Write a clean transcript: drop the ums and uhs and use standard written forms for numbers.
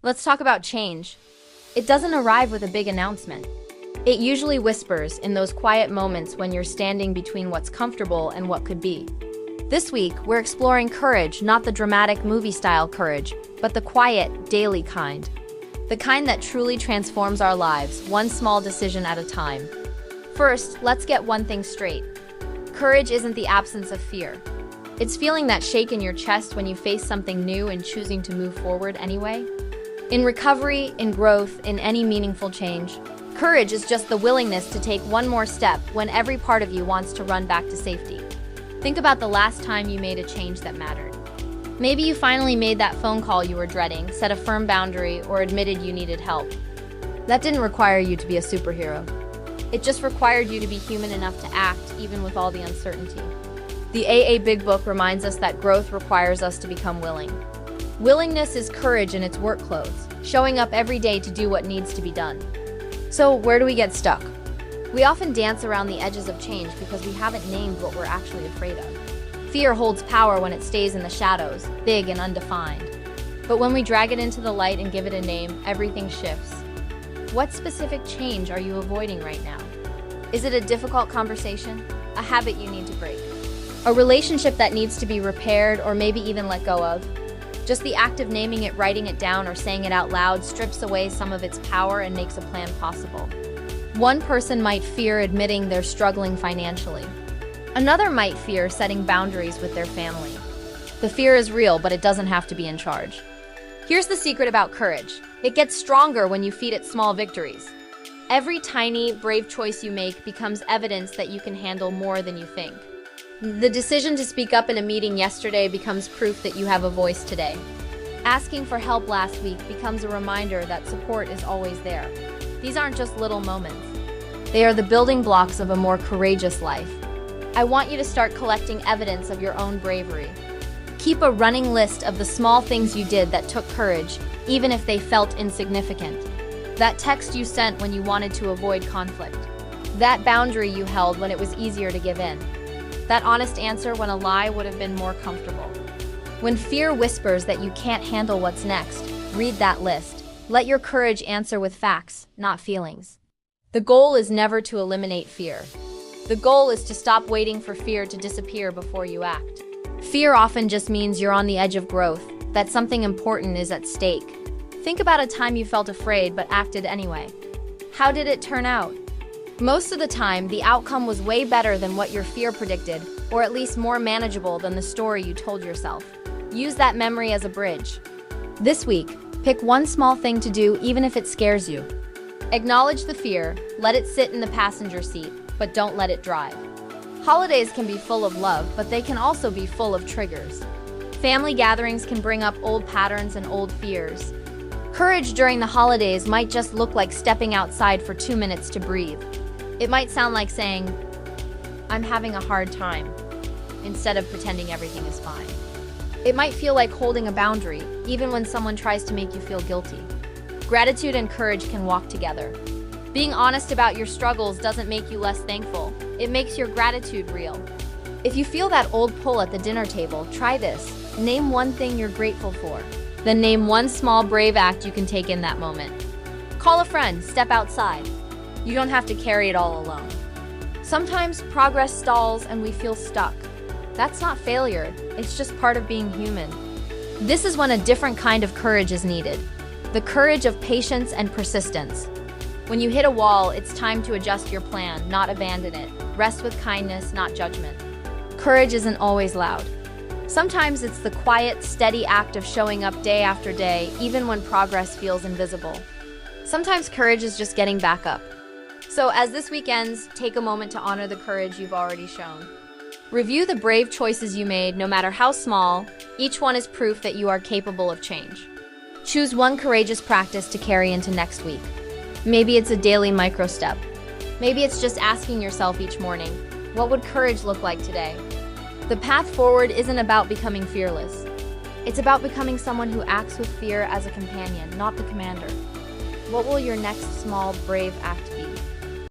Let's talk about change. It doesn't arrive with a big announcement. It usually whispers in those quiet moments when you're standing between what's comfortable and what could be. This week, we're exploring courage, not the dramatic movie-style courage, but the quiet, daily kind. The kind that truly transforms our lives, one small decision at a time. First, let's get one thing straight. Courage isn't the absence of fear. It's feeling that shake in your chest when you face something new and choosing to move forward anyway. In recovery, in growth, in any meaningful change, courage is just the willingness to take one more step when every part of you wants to run back to safety. Think about the last time you made a change that mattered. Maybe you finally made that phone call you were dreading, set a firm boundary, or admitted you needed help. That didn't require you to be a superhero. It just required you to be human enough to act, even with all the uncertainty. The AA Big Book reminds us that growth requires us to become willing. Willingness is courage in its work clothes, showing up every day to do what needs to be done. So, where do we get stuck? We often dance around the edges of change because we haven't named what we're actually afraid of. Fear holds power when it stays in the shadows, big and undefined. But when we drag it into the light and give it a name, everything shifts. What specific change are you avoiding right now? Is it a difficult conversation? A habit you need to break? A relationship that needs to be repaired or maybe even let go of? Just the act of naming it, writing it down, or saying it out loud strips away some of its power and makes a plan possible. One person might fear admitting they're struggling financially. Another might fear setting boundaries with their family. The fear is real, but it doesn't have to be in charge. Here's the secret about courage. It gets stronger when you feed it small victories. Every tiny, brave choice you make becomes evidence that you can handle more than you think. The decision to speak up in a meeting yesterday becomes proof that you have a voice today. Asking for help last week becomes a reminder that support is always there. These aren't just little moments. They are the building blocks of a more courageous life. I want you to start collecting evidence of your own bravery. Keep a running list of the small things you did that took courage, even if they felt insignificant. That text you sent when you wanted to avoid conflict. That boundary you held when it was easier to give in. That honest answer when a lie would have been more comfortable. When fear whispers that you can't handle what's next, read that list. Let your courage answer with facts, not feelings. The goal is never to eliminate fear. The goal is to stop waiting for fear to disappear before you act. Fear often just means you're on the edge of growth, that something important is at stake. Think about a time you felt afraid but acted anyway. How did it turn out? Most of the time, the outcome was way better than what your fear predicted, or at least more manageable than the story you told yourself. Use that memory as a bridge. This week, pick one small thing to do even if it scares you. Acknowledge the fear, let it sit in the passenger seat, but don't let it drive. Holidays can be full of love, but they can also be full of triggers. Family gatherings can bring up old patterns and old fears. Courage during the holidays might just look like stepping outside for 2 minutes to breathe. It might sound like saying, "I'm having a hard time," instead of pretending everything is fine. It might feel like holding a boundary, even when someone tries to make you feel guilty. Gratitude and courage can walk together. Being honest about your struggles doesn't make you less thankful. It makes your gratitude real. If you feel that old pull at the dinner table, try this. Name one thing you're grateful for. Then name one small brave act you can take in that moment. Call a friend, step outside. You don't have to carry it all alone. Sometimes progress stalls and we feel stuck. That's not failure, it's just part of being human. This is when a different kind of courage is needed. The courage of patience and persistence. When you hit a wall, it's time to adjust your plan, not abandon it. Rest with kindness, not judgment. Courage isn't always loud. Sometimes it's the quiet, steady act of showing up day after day, even when progress feels invisible. Sometimes courage is just getting back up. So as this week ends, take a moment to honor the courage you've already shown. Review the brave choices you made, no matter how small. Each one is proof that you are capable of change. Choose one courageous practice to carry into next week. Maybe it's a daily micro step. Maybe it's just asking yourself each morning, what would courage look like today? The path forward isn't about becoming fearless. It's about becoming someone who acts with fear as a companion, not the commander. What will your next small, brave act be?